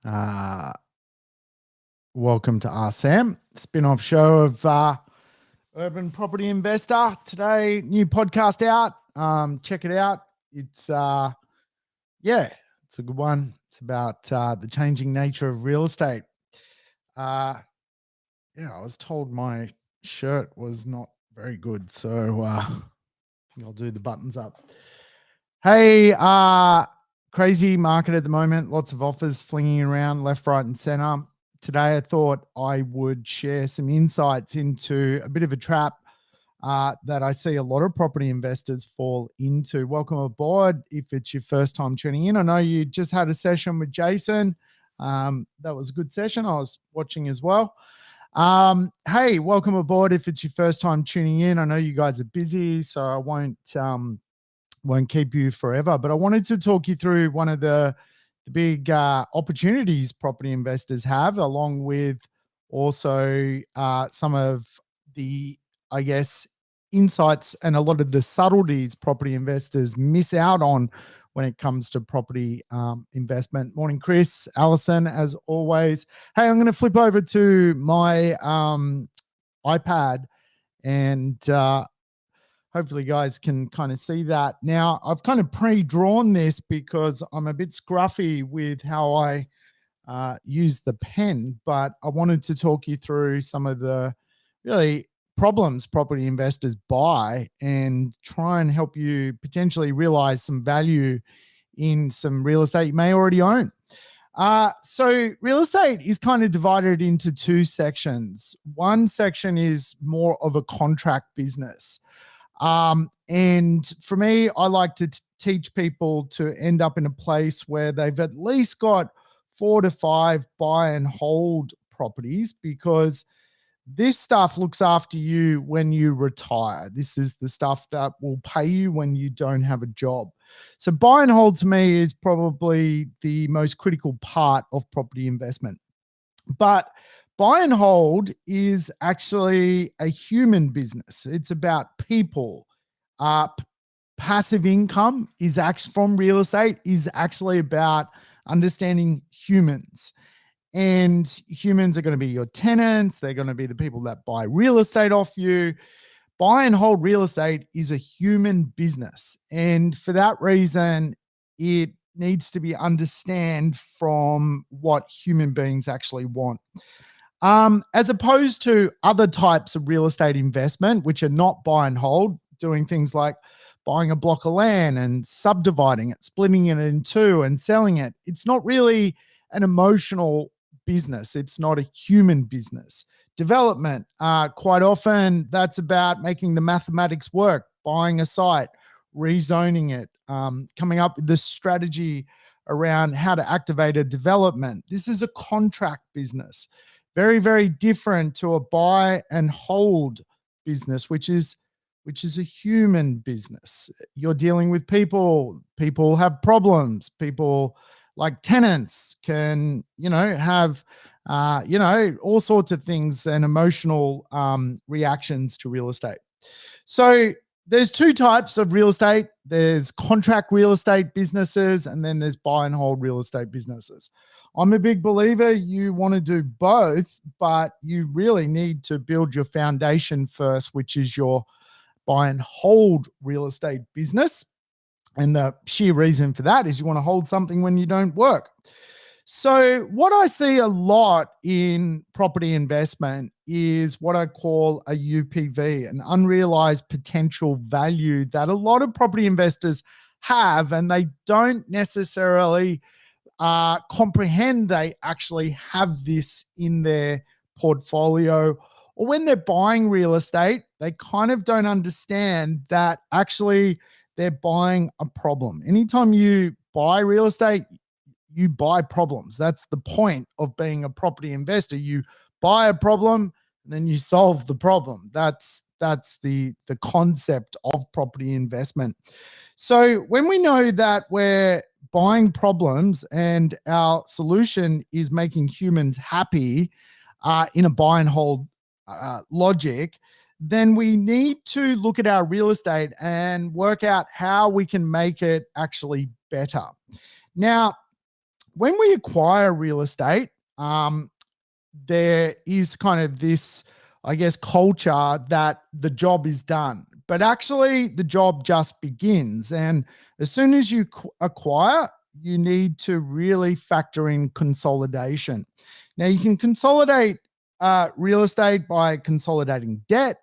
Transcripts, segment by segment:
Uh, Welcome to Ask Sam, spin-off show of Urban Property Investor. Today, new podcast out. Check it out. It's a good one. It's about the changing nature of real estate. I was told my shirt was not very good, so I think I'll do the buttons up. Hey, crazy market at the moment. Lots of offers flinging around left, right, and center. Today, I thought I would share some insights into a bit of a trap that I see a lot of property investors fall into. Welcome aboard if it's your first time tuning in. I know you just had a session with Jason. That was a good session. I was watching as well. Hey, welcome aboard if it's your first time tuning in. I know you guys are busy, so I won't keep you forever, but I wanted to talk you through one of the big opportunities property investors have, along with also some of the, I guess, insights and a lot of the subtleties property investors miss out on when it comes to property investment. Morning, Chris, Allison, as always. Hey, I'm going to flip over to my iPad and hopefully you guys can kind of see that. Now, I've kind of pre-drawn this because I'm a bit scruffy with how I use the pen, but I wanted to talk you through some of the really problems property investors buy and try and help you potentially realize some value in some real estate you may already own. So real estate is kind of divided into two sections. One section is more of a contract business. And for me, I like to teach people to end up in a place where they've at least got 4 to 5 buy and hold properties, because this stuff looks after you when you retire. This is the stuff that will pay you when you don't have a job. So buy and hold to me is probably the most critical part of property investment. But buy and hold is actually a human business. It's about people. Passive income is actually from real estate is actually about understanding humans. And humans are going to be your tenants. They're going to be the people that buy real estate off you. Buy and hold real estate is a human business. And for that reason, it needs to be understood from what human beings actually want. As opposed to other types of real estate investment, which are not buy and hold, doing things like buying a block of land and subdividing it, splitting it in two and selling it. It's not really an emotional business. It's not a human business. Development, quite often that's about making the mathematics work, buying a site, rezoning it, coming up with the strategy around how to activate a development. This is a contract business. Very, very different to a buy and hold business, which is a human business. You're dealing with people. People have problems. People, like tenants, can, have, all sorts of things and emotional reactions to real estate. So there's two types of real estate. There's contract real estate businesses, and then there's buy and hold real estate businesses. I'm a big believer you want to do both, but you really need to build your foundation first, which is your buy and hold real estate business. And the sheer reason for that is you want to hold something when you don't work. So what I see a lot in property investment is what I call a UPV, an unrealized potential value, that a lot of property investors have, and they don't necessarily comprehend they actually have this in their portfolio. Or when they're buying real estate, they kind of don't understand that actually they're buying a problem. Anytime you buy real estate, you buy problems. That's the point of being a property investor. You buy a problem and then you solve the problem. That's the concept of property investment. So when we know that we're buying problems and our solution is making humans happy in a buy and hold logic, then we need to look at our real estate and work out how we can make it actually better. Now, when we acquire real estate, there is kind of this, I guess, culture that the job is done, but actually the job just begins. And as soon as you acquire, you need to really factor in consolidation. Now, you can consolidate real estate by consolidating debt.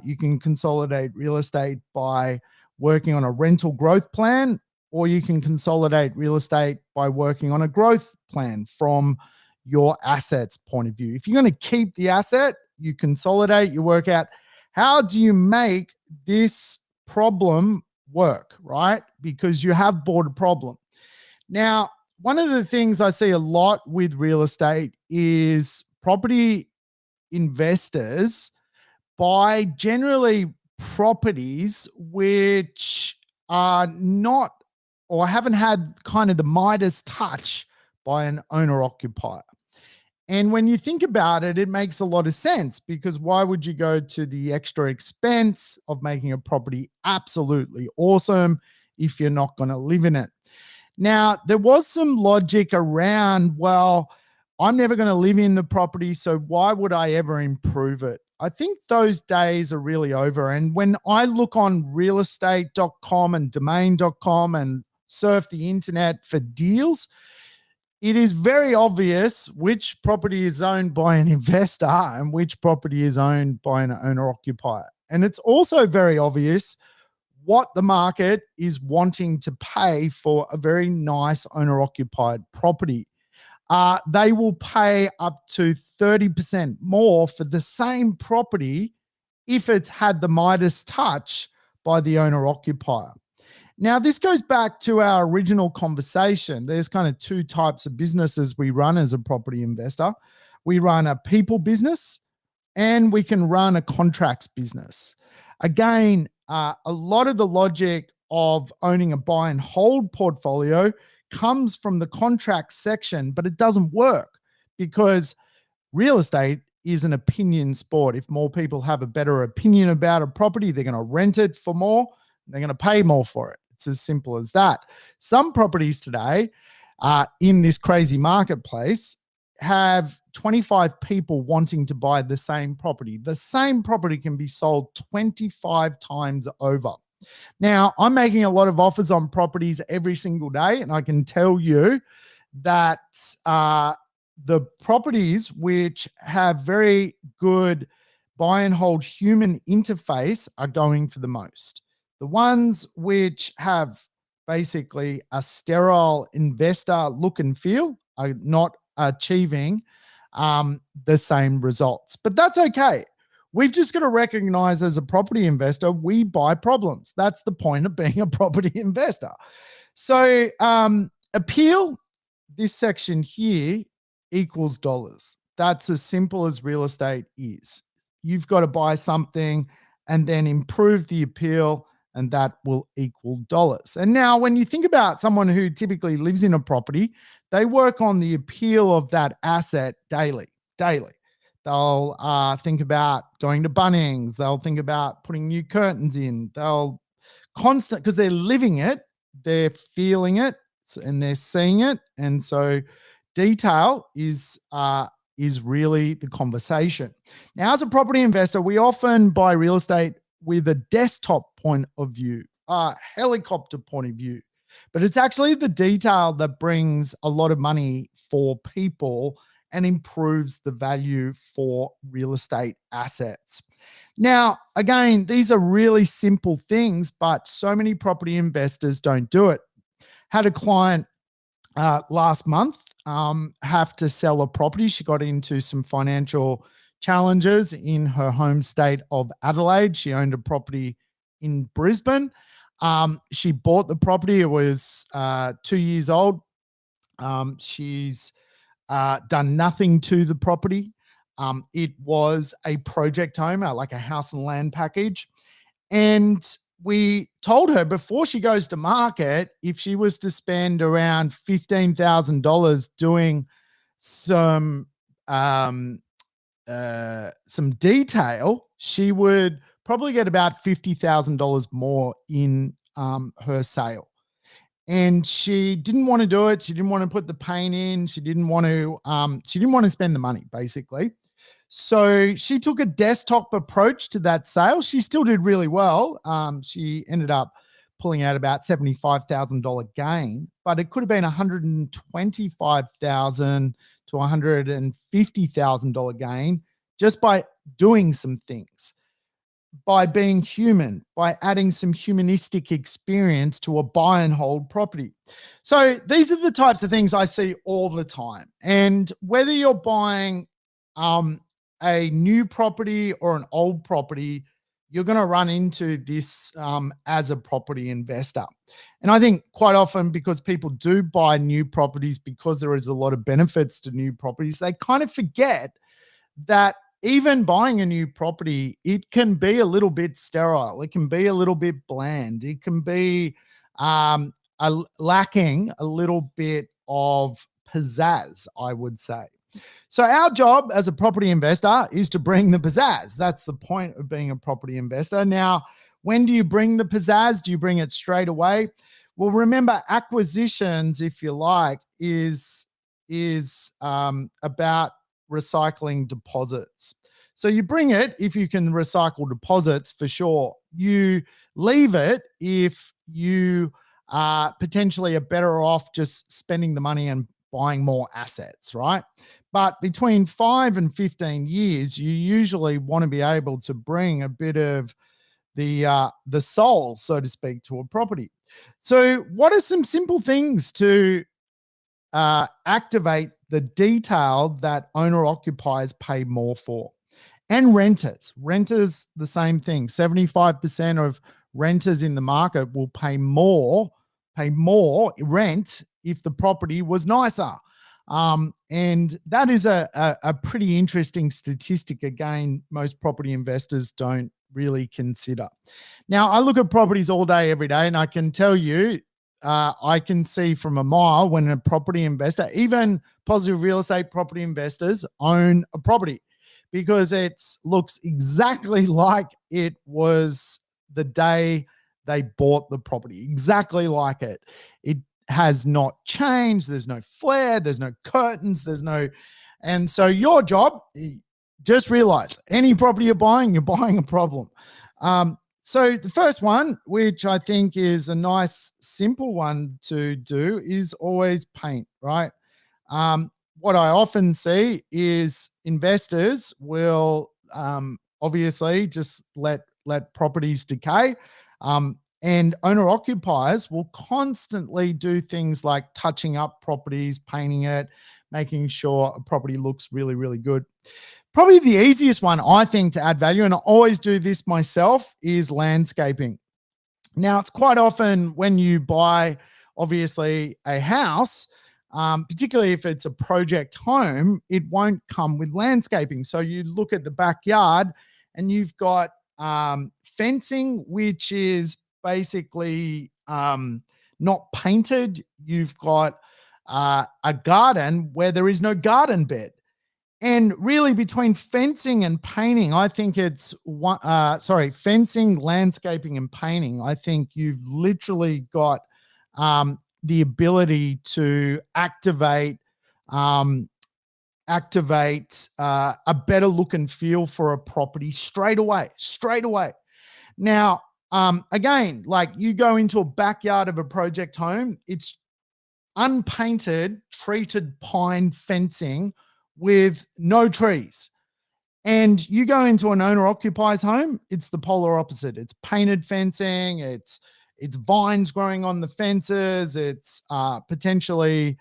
You can consolidate real estate by working on a rental growth plan, or you can consolidate real estate by working on a growth plan from your assets point of view. If you're going to keep the asset, you consolidate, you work out how do you make this problem work, right? Because you have bought a problem. Now, one of the things I see a lot with real estate is property investors buy generally properties which are not or haven't had kind of the Midas touch by an owner occupier. And when you think about it, it makes a lot of sense, because why would you go to the extra expense of making a property absolutely awesome if you're not going to live in it? Now, there was some logic around, well, I'm never going to live in the property, so why would I ever improve it? I think those days are really over. And when I look on realestate.com and domain.com and surf the internet for deals, it is very obvious which property is owned by an investor and which property is owned by an owner occupier. And it's also very obvious what the market is wanting to pay for a very nice owner occupied property. They will pay up to 30% more for the same property if it's had the Midas touch by the owner occupier. Now, this goes back to our original conversation. There's kind of two types of businesses we run as a property investor. We run a people business and we can run a contracts business. Again, a lot of the logic of owning a buy and hold portfolio comes from the contract section, but it doesn't work because real estate is an opinion sport. If more people have a better opinion about a property, they're going to rent it for more, they're going to pay more for it. It's as simple as that. Some properties today in this crazy marketplace have 25 people wanting to buy the same property. The same property can be sold 25 times over. Now, I'm making a lot of offers on properties every single day, and I can tell you that the properties which have very good buy and hold human interface are going for the most. The ones which have basically a sterile investor look and feel are not achieving the same results. But that's okay. We've just got to recognize as a property investor, we buy problems. That's the point of being a property investor. So appeal, this section here equals dollars. That's as simple as real estate is. You've got to buy something and then improve the appeal, and that will equal dollars. And now when you think about someone who typically lives in a property, they work on the appeal of that asset daily. They'll think about going to Bunnings. They'll think about putting new curtains in. They'll because they're living it, they're feeling it, and they're seeing it. And so detail is really the conversation. Now, as a property investor, we often buy real estate with a desktop point of view, a helicopter point of view. But it's actually the detail that brings a lot of money for people and improves the value for real estate assets. Now, again, these are really simple things, but so many property investors don't do it. Had a client last month have to sell a property. She got into some financial challenges in her home state of Adelaide. She owned a property in Brisbane. She bought the property. It was 2 years old. She's done nothing to the property. It was a project home, like a house and land package. And we told her before she goes to market, if she was to spend around $15,000 doing some detail, she would probably get about $50,000 more in her sale. and she didn't want to do it. She didn't want to put the pain in. She didn't want to spend the money, basically. So she took a desktop approach to that sale. She still did really well. She ended up pulling out about $75,000 gain, but it could have been $125,000 to $150,000 gain just by doing some things, by being human, by adding some humanistic experience to a buy and hold property. So these are the types of things I see all the time. And whether you're buying a new property or an old property, you're going to run into this as a property investor. And I think quite often, because people do buy new properties because there is a lot of benefits to new properties, they kind of forget that even buying a new property, it can be a little bit sterile. It can be a little bit bland. It can be lacking a little bit of pizzazz, I would say. So our job as a property investor is to bring the pizzazz. That's the point of being a property investor. Now, when do you bring the pizzazz? Do you bring it straight away? Well, remember, acquisitions, if you like, is about recycling deposits. So you bring it if you can recycle deposits, for sure. You leave it if you potentially are better off just spending the money and buying more assets, right? But between 5 and 15 years, you usually want to be able to bring a bit of the soul, so to speak, to a property. So what are some simple things to activate the detail that owner occupiers pay more for? And renters, the same thing. 75% of renters in the market will pay more rent if the property was nicer. And that is a pretty interesting statistic. Again, most property investors don't really consider. Now, I look at properties all day, every day, and I can tell you, I can see from a mile when a property investor, even positive real estate property investors, own a property, because it looks exactly like it was the day they bought the property, exactly like it. It has not changed. There's no flare, there's no curtains, and so your job, just realize any property you're buying a problem. So the first one, which I think is a nice, simple one to do, is always paint, right? What I often see is investors will obviously just let properties decay. And owner occupiers will constantly do things like touching up properties, painting it, making sure a property looks really, really good. Probably the easiest one, I think, to add value, and I always do this myself, is landscaping. Now, it's quite often when you buy, obviously, a house, particularly if it's a project home, it won't come with landscaping. So you look at the backyard and you've got fencing, which is basically not painted. You've got a garden where there is no garden bed. And really, between fencing and painting, I think it's fencing, landscaping, and painting. I think you've literally got the ability to activate a better look and feel for a property straight away. Now, again, like you go into a backyard of a project home, it's unpainted, treated pine fencing with no trees. And you go into an owner occupier's home, it's the polar opposite. It's painted fencing, it's vines growing on the fences, it's potentially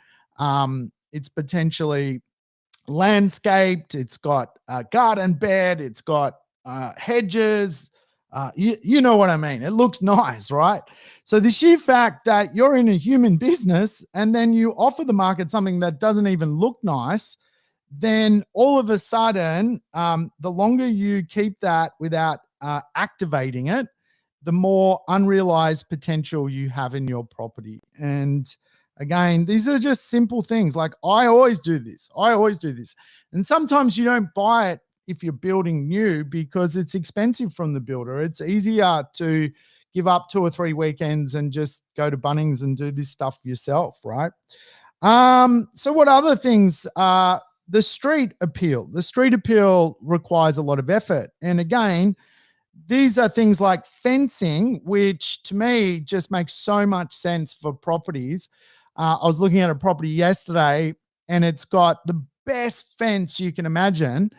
landscaped, it's got a garden bed, it's got hedges. You know what I mean? It looks nice, right? So the sheer fact that you're in a human business and then you offer the market something that doesn't even look nice, then all of a sudden, the longer you keep that without activating it, the more unrealized potential you have in your property. And again, these are just simple things. Like I always do this. And sometimes you don't buy it if you're building new because it's expensive from the builder. It's easier to give up 2 or 3 weekends and just go to Bunnings and do this stuff yourself, right? So what other things? The street appeal. The street appeal requires a lot of effort. And again, these are things like fencing, which to me just makes so much sense for properties. I was looking at a property yesterday and it's got the best fence you can imagine,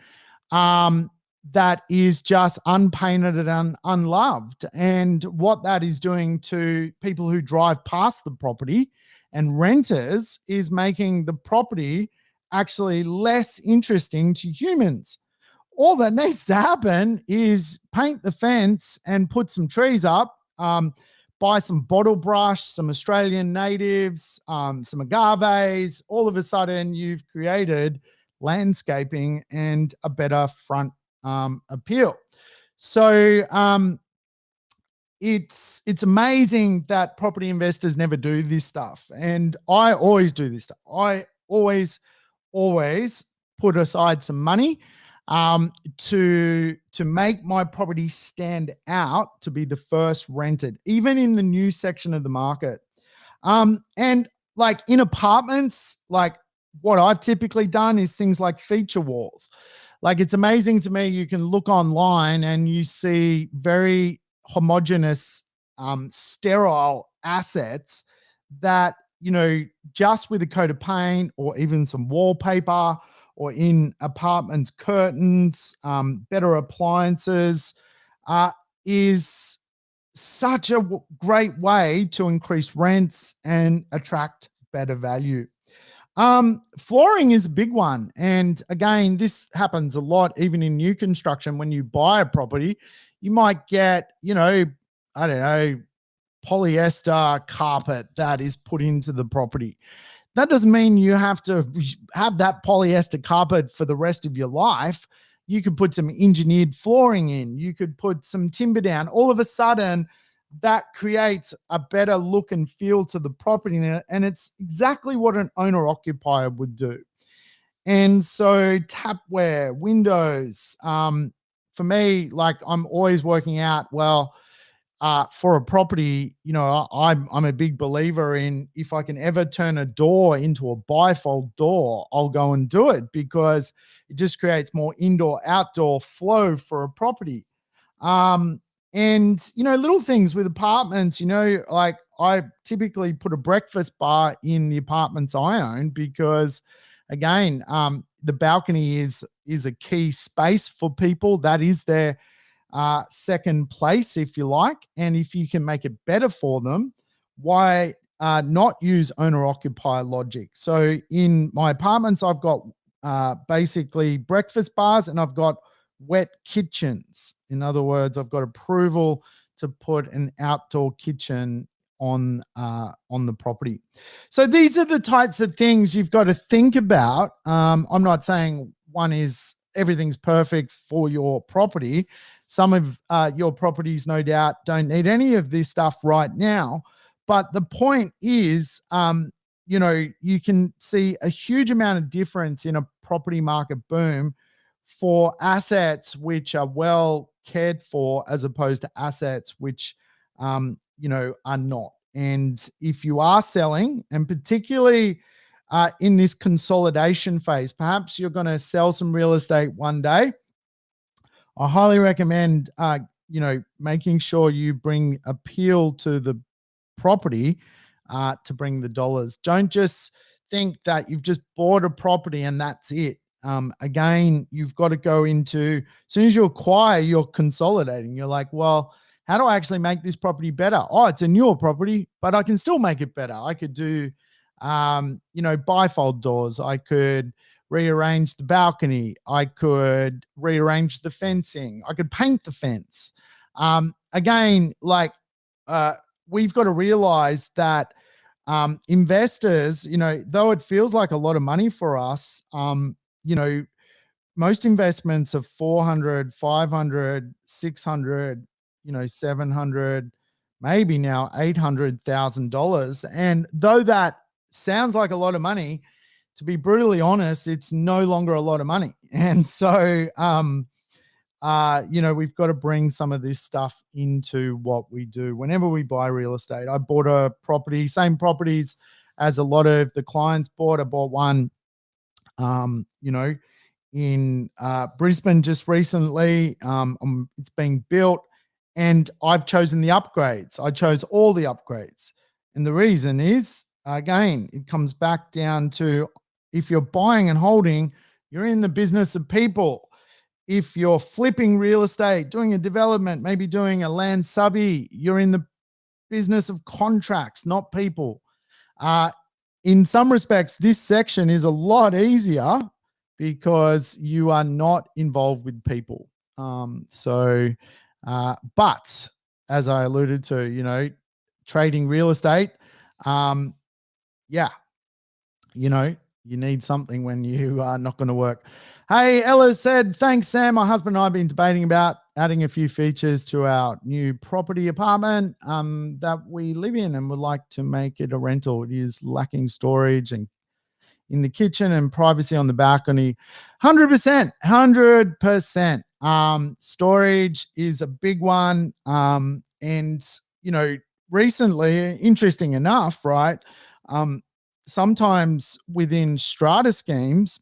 that is just unpainted and unloved. And what that is doing to people who drive past the property and renters is making the property actually less interesting to humans. All that needs to happen is paint the fence and put some trees up, buy some bottle brush, some Australian natives, some agaves. All of a sudden, you've created landscaping and a better front appeal. So it's amazing that property investors never do this stuff. And I always do this stuff. I always put aside some money to make my property stand out to be the first rented, even in the new section of the market. And like in apartments, like what I've typically done is things like feature walls. Like it's amazing to me, you can look online and you see very homogeneous, sterile assets that, just with a coat of paint or even some wallpaper, or in apartments, curtains, better appliances, is such a great way to increase rents and attract better value. Flooring is a big one. And again, this happens a lot, even in new construction. When you buy a property, you might get, I don't know, polyester carpet that is put into the property. That doesn't mean you have to have that polyester carpet for the rest of your life. You could put some engineered flooring in. You could put some timber down. All of a sudden, that creates a better look and feel to the property. And it's exactly what an owner-occupier would do. And so tapware, windows, for me, like I'm always working out, well, for a property, I'm a big believer in, if I can ever turn a door into a bifold door, I'll go and do it, because it just creates more indoor-outdoor flow for a property. And little things with apartments, like I typically put a breakfast bar in the apartments I own, because again, the balcony is a key space for people. That is their second place, if you like. And if you can make it better for them, why not use owner-occupier logic? So in my apartments, I've got basically breakfast bars, and I've got wet kitchens. In other words, I've got approval to put an outdoor kitchen on the property. So these are the types of things you've got to think about. I'm not saying everything's perfect for your property. Some of your properties, no doubt, don't need any of this stuff right now. But the point is, you can see a huge amount of difference in a property market boom for assets which are well cared for, as opposed to assets which, are not. And if you are selling, and particularly in this consolidation phase, perhaps you're going to sell some real estate one day, I highly recommend, making sure you bring appeal to the property to bring the dollars. Don't just think that you've just bought a property and that's it. Again, you've got to go into, as soon as you acquire, you're consolidating. You're like, well, how do I actually make this property better? Oh, it's a newer property, but I can still make it better. I could do, bifold doors. I could rearrange the balcony. I could rearrange the fencing. I could paint the fence. Again, we've got to realize that investors, though it feels like a lot of money for us, most investments are 400, 500, 600, 700, maybe now $800,000. And though that sounds like a lot of money, to be brutally honest, it's no longer a lot of money. And so we've got to bring some of this stuff into what we do. Whenever we buy real estate, I bought a property, same properties as a lot of the clients bought. I bought one, in Brisbane just recently. It's being built, and I've chosen the upgrades. I chose all the upgrades. And the reason is, again, it comes back down to, if you're buying and holding, you're in the business of people. If you're flipping real estate, doing a development, maybe doing a land subby, you're in the business of contracts, not people. In some respects, this section is a lot easier because you are not involved with people. But as I alluded to, trading real estate, you need something when you are not going to work. Hey, Ella said, thanks, Sam. My husband and I have been debating about adding a few features to our new property apartment that we live in, and would like to make it a rental. It is lacking storage and in the kitchen and privacy on the balcony. 100%, 100%. Storage is a big one. Recently, interesting enough, right? Sometimes within strata schemes,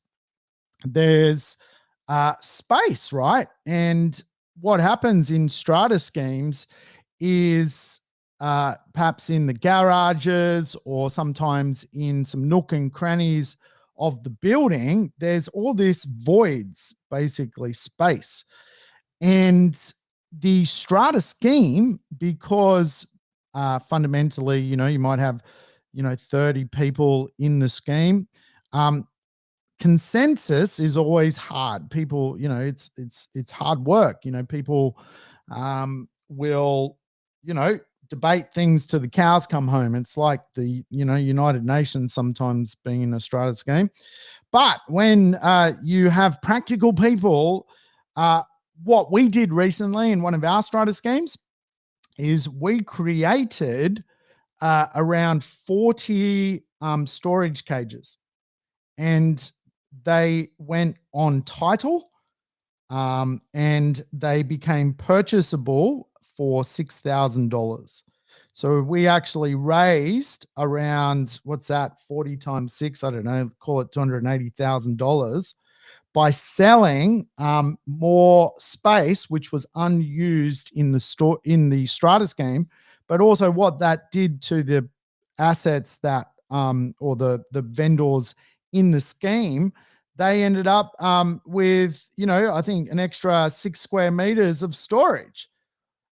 there's space, right? And what happens in strata schemes is perhaps in the garages or sometimes in some nook and crannies of the building, there's all this voids, basically space. And the strata scheme, because fundamentally, you might have 30 people in the scheme. Consensus is always hard. People, it's hard work. People will, debate things to the cows come home. It's like the, United Nations sometimes being in a strata scheme. But when you have practical people, what we did recently in one of our strata schemes is we created around 40 storage cages, and they went on title, and they became purchasable for $6,000. So we actually raised around, what's that, 40 times 6, I don't know, call it $280,000 by selling more space, which was unused in the strata scheme, but also what that did to the assets that or the vendors in the scheme. They ended up with, I think an extra 6 square meters of storage.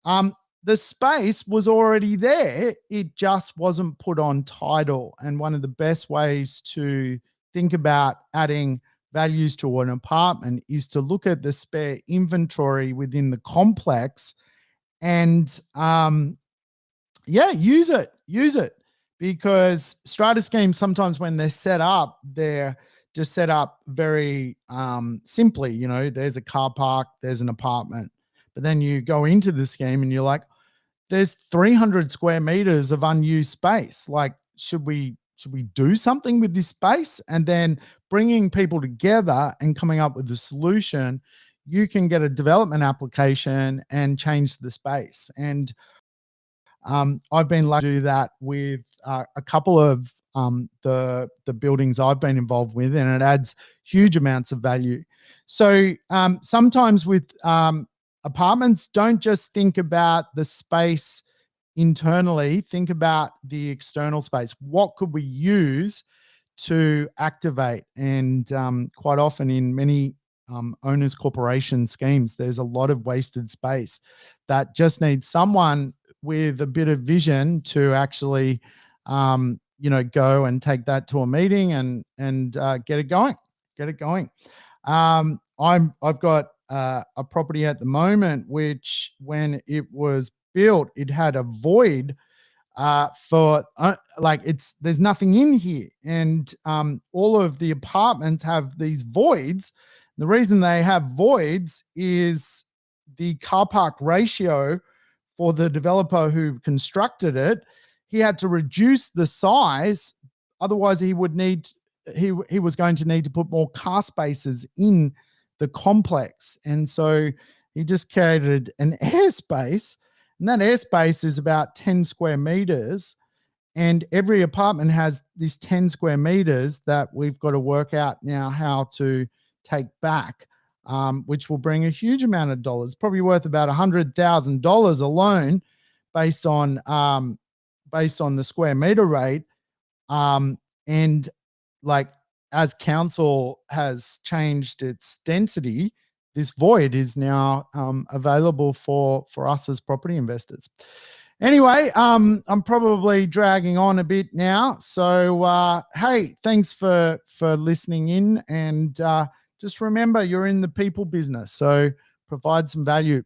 The space was already there. It just wasn't put on title. And one of the best ways to think about adding values to an apartment is to look at the spare inventory within the complex and use it. Because strata schemes, sometimes when they're set up, they're just set up very simply. There's a car park, there's an apartment. But then you go into the scheme and you're like, there's 300 square meters of unused space. Like, should we do something with this space? And then bringing people together and coming up with a solution, you can get a development application and change the space. And I've been lucky to do that with a couple of the buildings I've been involved with, and it adds huge amounts of value. So sometimes with apartments, don't just think about the space internally, think about the external space. What could we use to activate? And quite often in many owners corporation schemes, there's a lot of wasted space that just needs someone with a bit of vision to actually go and take that to a meeting and get it going. I've got a property at the moment which, when it was built, it had a void there's nothing in here, and all of the apartments have these voids. The reason they have voids is the car park ratio for the developer who constructed it. He had to reduce the size, otherwise he was going to need to put more car spaces in the complex. And so he just created an airspace, and that airspace is about 10 square meters. And every apartment has this 10 square meters that we've got to work out now how to take back, which will bring a huge amount of dollars, probably worth about $100,000 alone, based on the square meter rate. And like, as council has changed its density, this void is now available for us as property investors. Anyway, I'm probably dragging on a bit now. So, hey, thanks for listening in. And just remember, you're in the people business. So provide some value.